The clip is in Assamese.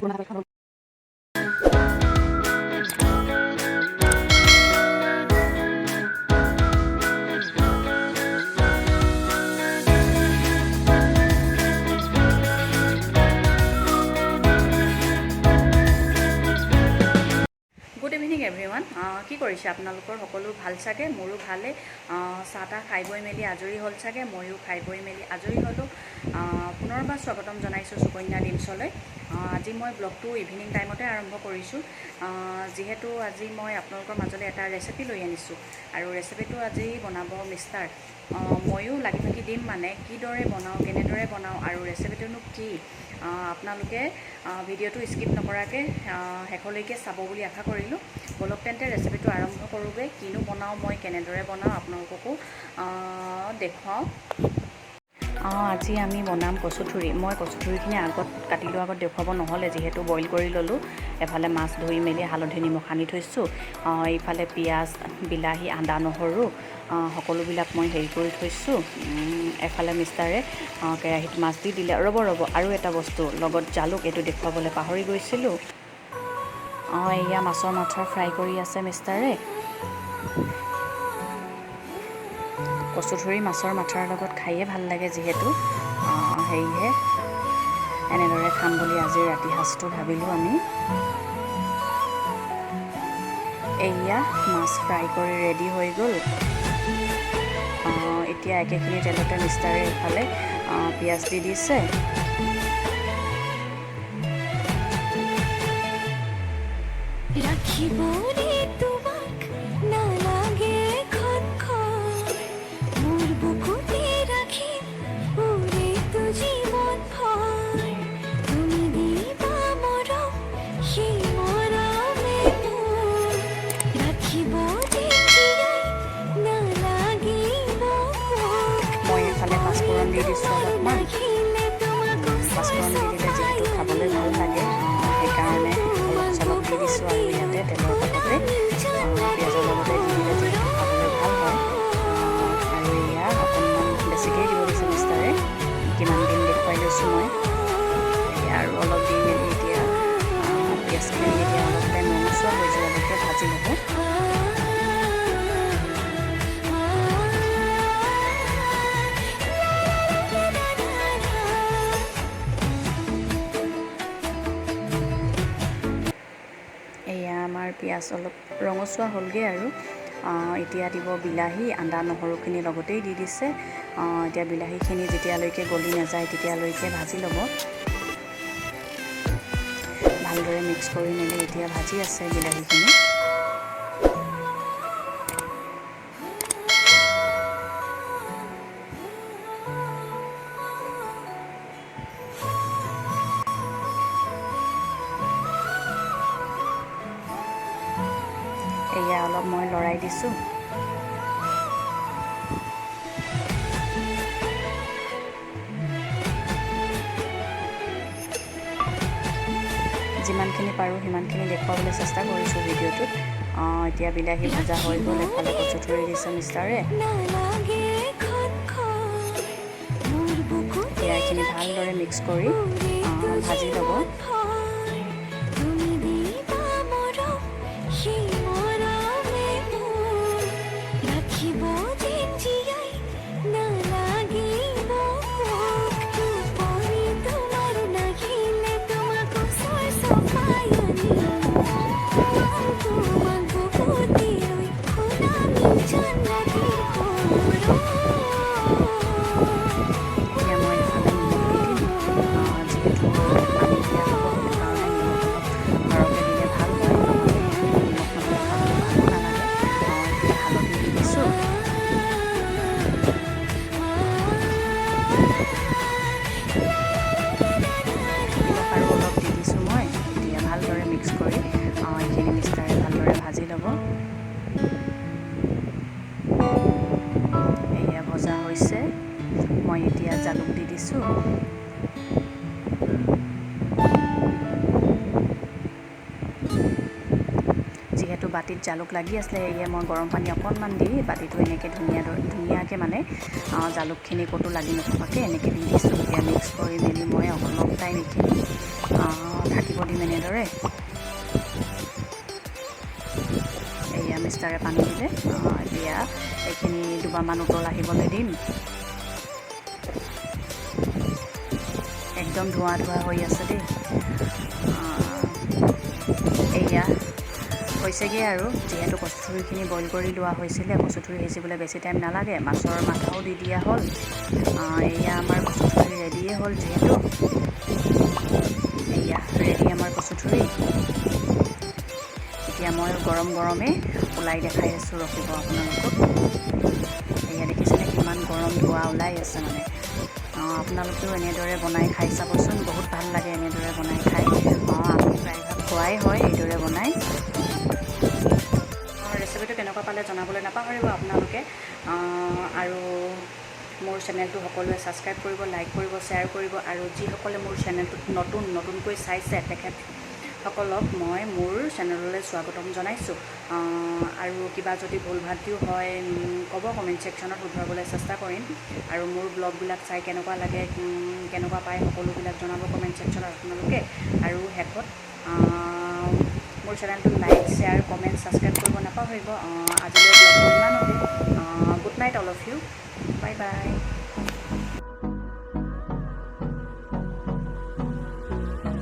Good evening everyone. কি কৰিছে আপোনালোকৰ? সকলো ভাল চাগে? মোৰো ভালে। চাহ তাহ খাই বৈ মেলি আজৰি হ'ল চাগে। ময়ো খাই বৈ মেলি আজৰি হ'লোঁ। পুনৰবাৰ স্বাগতম জনাইছোঁ সুকন্যা ডিমছলৈ। আজি মই ব্লগটো ইভিনিং টাইমতে আৰম্ভ কৰিছোঁ, যিহেতু আজি মই আপোনালোকৰ মাজলৈ এটা ৰেচিপি লৈ আনিছোঁ আৰু ৰেচিপিটো আজি বনাব মিষ্টাৰ। ময়ো লাগি থাকি দিম, মানে কিদৰে বনাওঁ, কেনেদৰে বনাওঁ আৰু ৰেচিপিটোনো কি, আপোনালোকে ভিডিঅ'টো স্কিপ নকৰাকৈ শেষলৈকে চাব বুলি আশা কৰিলোঁ। বলক তেন্তে ৰেচিপিটো আৰম্ভ কৰোঁগৈ। কিনো বনাওঁ মই, কেনেদৰে বনাওঁ আপোনালোককো দেখুৱাওঁ। আজি আমি বনাম কচুথুৰি। মই কচুথুৰিখিনি আগত কাটি লোৱাৰ আগত দেখুৱাব নহ'লে, যিহেতু বইল কৰি ল'লোঁ। এফালে মাছ ধুই মেলি হালধি নিমখ সানি থৈছোঁ, এইফালে পিঁয়াজ, বিলাহী, আদা, নহৰু সকলোবিলাক মই হেৰি কৰি থৈছোঁ। এফালে মিষ্টাৰে কেৰাহীত মাছ দি দিলে। ৰ'ব আৰু এটা বস্তু লগত জালুক, এইটো দেখুৱাবলৈ পাহৰি গৈছিলোঁ। এয়া মাছৰ মাথা ফ্ৰাই কৰি আছে মিষ্টাৰে। কচুথুৰি মাছৰ মাথাৰ লগত খায়ে ভাল লাগে, যিহেতু সেয়েহে এনেদৰে খাম বুলি আজি ৰাতি সাঁজটো ভাবিলোঁ আমি। এয়া মাছ ফ্ৰাই কৰি ৰেডি হৈ গ'ল। এতিয়া একেখিনি তেলতে মিষ্টাৰে এইফালে পিঁয়াজ দি দিছে। মই এইফালে পাঁচফোৰণ দি দিছোঁ অলপমান। পাঁচফোৰণ দি দিলে যিহেতু খাবলৈ ভাল লাগে, সেইকাৰণে অলপ চলপ দি দিছোঁ। আৰু ইয়াতে তেলৰ পাততে পিঁয়াজৰ লগতে দি দিলে যিহেতু খাবলৈ ভাল হয়। আৰু এয়া অকণমান বেছিকৈ দিব দিছোঁ মিষ্টাৰে, কিমান দিন দেখুৱাই লৈছোঁ মই। আৰু অলপ দি মেলি এতিয়া পিঁয়াজখিনি এতিয়া অলপ টাইম ৰঙচুৱা হৈ যোৱালৈকে ভাজি ল'ব। আমাৰ পিঁয়াজ অলপ ৰঙচুৱা হ'লগৈ আৰু এতিয়া দিব বিলাহী, আদা, নহৰুখিনি লগতেই দি দিছে। এতিয়া বিলাহীখিনি যেতিয়ালৈকে গলি নাযায় তেতিয়ালৈকে ভাজি ল'ব। ভালদৰে মিক্স কৰি মেলি এতিয়া ভাজি আছে বিলাহীখিনি। এয়া অলপ মই লৰাই দিছোঁ। যিমানখিনি পাৰোঁ সিমানখিনি দেখুৱাবলৈ চেষ্টা কৰিছোঁ ভিডিঅ'টোত। এতিয়া বিলাহী ভজা হৈ গ'ল। এফালে কচুথুৰি দিছে মিষ্টাৰে। এতিয়া এইখিনি ভালদৰে মিক্স কৰি ভাজি ল'ব। মিক্স কৰি এইখিনি মিষ্টাৰে ভালদৰে ভাজি ল'ব। এয়া ভজা হৈছে। মই এতিয়া জালুক দি দিছোঁ। যিহেতু বাতিত জালুক লাগি আছিলে, এয়া মই গৰম পানী অকণমান দি বাতিটো এনেকৈ ধুনীয়াকৈ মানে জালুকখিনি ক'তো লাগি নথকাকৈ এনেকৈ দি দিছোঁ। এতিয়া মিক্স কৰি মেলি মই অলপ টাইম এইখিনি ঢাকিব দিম এনেদৰে। এয়া মিষ্টাৰে পানী দিলে। এতিয়া এইখিনি দুবাৰমান উতল আহিবলৈ দিম। একদম ধোঁৱা ধোঁৱা হৈ আছে দেই। এয়া হৈছেগৈ আৰু, যিহেতু কচুথুৰিখিনি বইল কৰি লোৱা হৈছিলে, কচুথুৰি সিজিবলৈ বেছি টাইম নালাগে। মাছৰ মাথাও দি দিয়া হ'ল। এয়া আমাৰ কচুথুৰি ৰেডিয়ে হ'ল যিহেতু। এয়া ৰেডি আমাৰ কচুথুৰি। এতিয়া মই গৰম গৰমে ওলাই দেখাই আছোঁ, ৰখিব আপোনালোকক। এয়া দেখিছেনে কিমান গৰম ধোঁৱা ওলাই আছে মানে। আপোনালোকেও এনেদৰে বনাই খাই চাবচোন, বহুত ভাল লাগে এনেদৰে বনাই খাই। আমি প্ৰায়ভাগ খোৱাই হয় এইদৰে বনাই। ৰেচিপিটো কেনেকুৱা পালে জনাবলৈ নাপাহৰিব আপোনালোকে। আৰু মোৰ চেনেলটো সকলোৱে ছাবস্ক্ৰাইব কৰিব, লাইক কৰিব, শ্বেয়াৰ কৰিব। আৰু যিসকলে মোৰ চেনেলটোত নতুনকৈ চাইছে তেখেতসকলক মই মোৰ চেনেললৈ স্বাগতম জনাইছোঁ। আৰু কিবা যদি ভুল ভ্ৰান্তিও হয় ক'ব, কমেণ্ট ছেকশ্যনত শুধৰাবলৈ চেষ্টা কৰিম। আৰু মোৰ ব্লগবিলাক চাই কেনেকুৱা লাগে, কেনেকুৱা পায়, সকলোবিলাক জনাব কমেণ্ট ছেকশ্যনত আপোনালোকে। আৰু শেষত মোৰ চেনেলটো লাইক, শ্বেয়াৰ, কমেণ্ট, ছাবস্ক্ৰাইব কৰিব নাপাহৰিব। আজিলৈ ব্লগটো ইমানতে। Good night all of you. Bye by.